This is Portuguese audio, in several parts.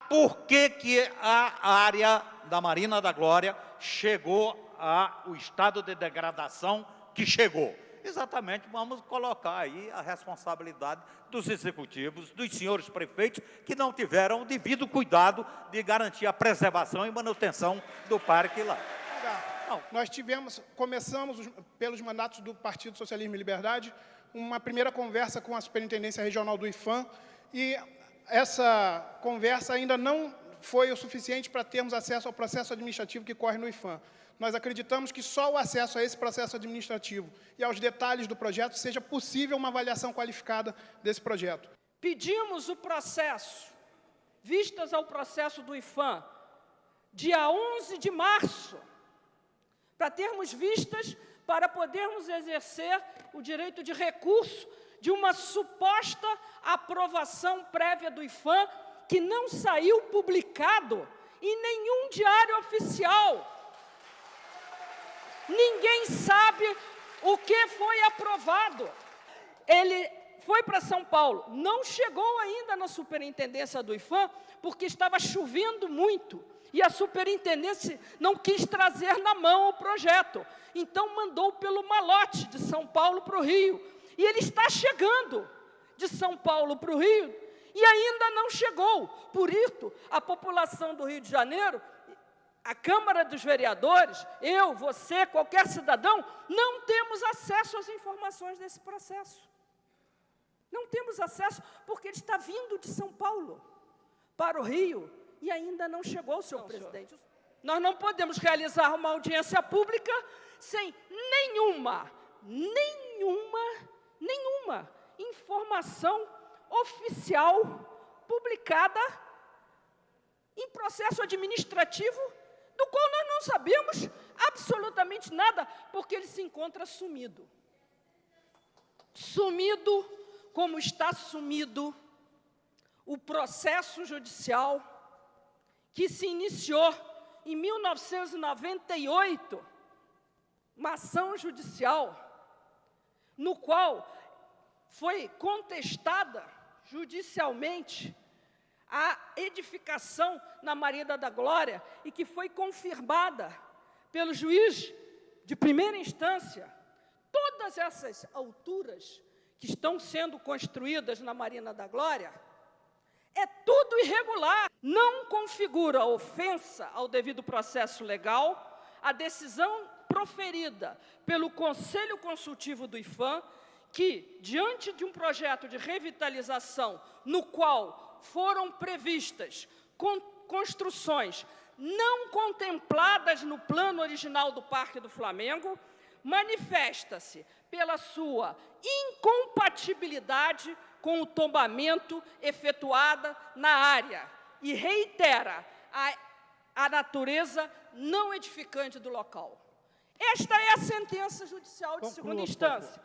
Por que a área da Marina da Glória chegou ao estado de degradação que chegou? Exatamente, vamos colocar aí a responsabilidade dos executivos, dos senhores prefeitos, que não tiveram o devido cuidado de garantir a preservação e manutenção do parque lá. Não, nós começamos pelos mandatos do Partido Socialismo e Liberdade, uma primeira conversa com a Superintendência Regional do IPHAN, e essa conversa ainda não foi o suficiente para termos acesso ao processo administrativo que corre no IPHAN. Nós acreditamos que só o acesso a esse processo administrativo e aos detalhes do projeto seja possível uma avaliação qualificada desse projeto. Pedimos o processo, vistas ao processo do IPHAN, dia 11 de março, para termos vistas, para podermos exercer o direito de recurso de uma suposta aprovação prévia do IPHAN, que não saiu publicado em nenhum diário oficial. Ninguém sabe o que foi aprovado. Ele foi para São Paulo, não chegou ainda na superintendência do IPHAN, porque estava chovendo muito, e a superintendência não quis trazer na mão o projeto. Então, mandou pelo malote de São Paulo para o Rio. E ele está chegando de São Paulo para o Rio, e ainda não chegou. Por isso, a população do Rio de Janeiro, a Câmara dos Vereadores, eu, você, qualquer cidadão, não temos acesso às informações desse processo. Não temos acesso, porque ele está vindo de São Paulo para o Rio e ainda não chegou, senhor presidente. Nós não podemos realizar uma audiência pública sem nenhuma informação oficial publicada em processo administrativo, do qual nós não sabemos absolutamente nada, porque ele se encontra sumido. Sumido como está sumido o processo judicial que se iniciou em 1998, uma ação judicial, no qual foi contestada judicialmente a edificação na Marina da Glória e que foi confirmada pelo juiz de primeira instância. Todas essas alturas que estão sendo construídas na Marina da Glória, é tudo irregular. Não configura ofensa ao devido processo legal a decisão proferida pelo Conselho Consultivo do IPHAN, que, diante de um projeto de revitalização no qual foram previstas construções não contempladas no plano original do Parque do Flamengo, manifesta-se pela sua incompatibilidade com o tombamento efetuada na área e reitera a natureza não edificante do local. Esta é a sentença judicial de segunda instância.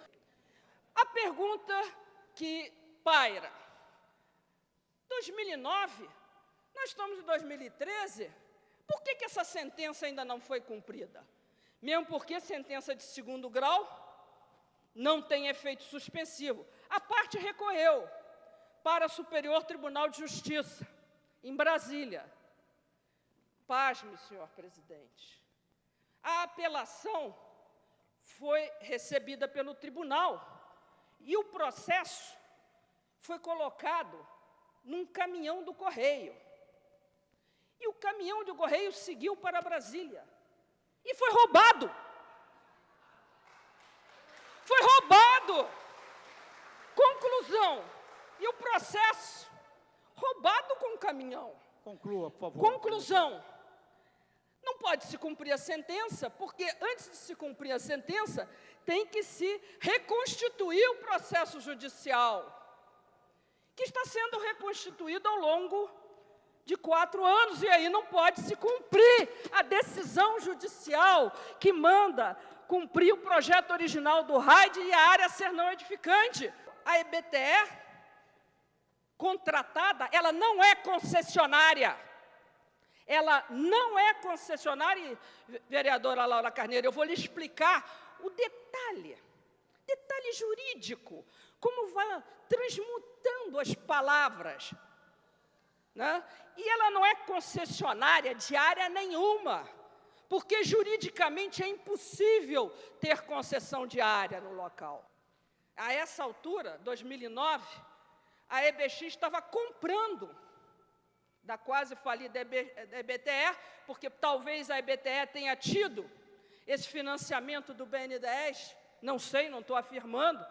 A pergunta que paira: 2009, nós estamos em 2013, por que essa sentença ainda não foi cumprida? Mesmo porque a sentença de segundo grau não tem efeito suspensivo. A parte recorreu para o Superior Tribunal de Justiça, em Brasília. Pasme, senhor presidente. A apelação foi recebida pelo tribunal e o processo foi colocado num caminhão do Correio. E o caminhão do Correio seguiu para Brasília. E foi roubado. Foi roubado. Conclusão. E o processo roubado com o caminhão. Conclua, por favor. Conclusão. Não pode se cumprir a sentença, porque antes de se cumprir a sentença, tem que se reconstituir o processo judicial, que está sendo reconstituído ao longo de 4 anos, e aí não pode se cumprir a decisão judicial que manda cumprir o projeto original do RAID e a área ser não edificante. A EBTE, contratada, ela não é concessionária. Ela não é concessionária, vereadora Laura Carneiro, eu vou lhe explicar o detalhe jurídico, como vai transmutando as palavras. né? E ela não é concessionária de área nenhuma, porque juridicamente é impossível ter concessão de área no local. A essa altura, 2009, a EBX estava comprando da quase falida EBTE, porque talvez a EBTE tenha tido esse financiamento do BNDES, não sei, não estou afirmando,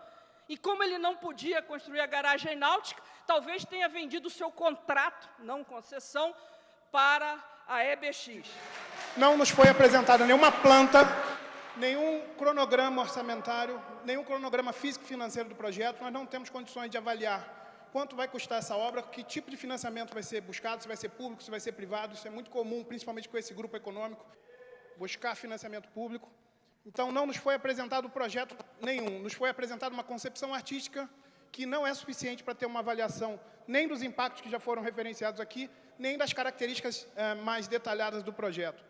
e como ele não podia construir a garagem náutica, talvez tenha vendido o seu contrato, não concessão, para a EBX. Não nos foi apresentada nenhuma planta, nenhum cronograma orçamentário, nenhum cronograma físico-financeiro do projeto. Nós não temos condições de avaliar quanto vai custar essa obra, que tipo de financiamento vai ser buscado, se vai ser público, se vai ser privado. Isso é muito comum, principalmente com esse grupo econômico, buscar financiamento público. Então, não nos foi apresentado projeto nenhum, nos foi apresentada uma concepção artística que não é suficiente para ter uma avaliação nem dos impactos que já foram referenciados aqui, nem das características mais detalhadas do projeto.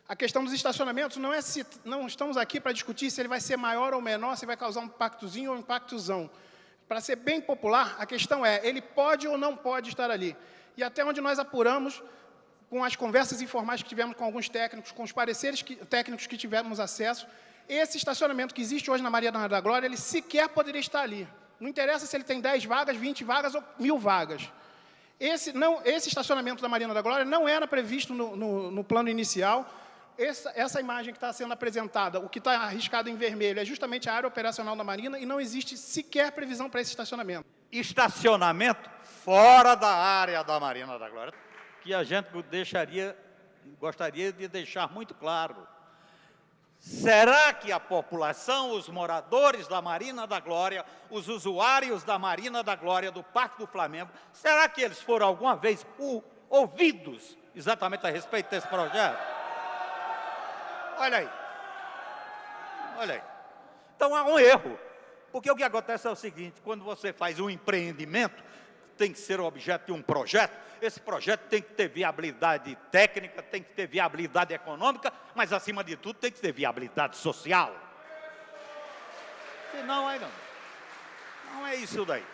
A questão dos estacionamentos não estamos aqui para discutir se ele vai ser maior ou menor, se vai causar um impactozinho ou um impactozão. Para ser bem popular, a questão é, ele pode ou não pode estar ali. E até onde nós apuramos, com as conversas informais que tivemos com alguns técnicos, com os pareceres técnicos que tivemos acesso, esse estacionamento que existe hoje na Marina da Glória, ele sequer poderia estar ali. Não interessa se ele tem 10 vagas, 20 vagas ou 1000 vagas. Esse estacionamento da Marina da Glória não era previsto no plano inicial. Essa imagem que está sendo apresentada, o que está arriscado em vermelho, é justamente a área operacional da Marina e não existe sequer previsão para esse estacionamento. Estacionamento fora da área da Marina da Glória, que a gente gostaria de deixar muito claro. Será que a população, os moradores da Marina da Glória, os usuários da Marina da Glória, do Parque do Flamengo, será que eles foram alguma vez ouvidos exatamente a respeito desse projeto? Olha aí. Olha aí. Então há um erro. Porque o que acontece é o seguinte, quando você faz um empreendimento, tem que ser objeto de um projeto, esse projeto tem que ter viabilidade técnica, tem que ter viabilidade econômica, mas acima de tudo tem que ter viabilidade social. Senão, aí não é isso daí.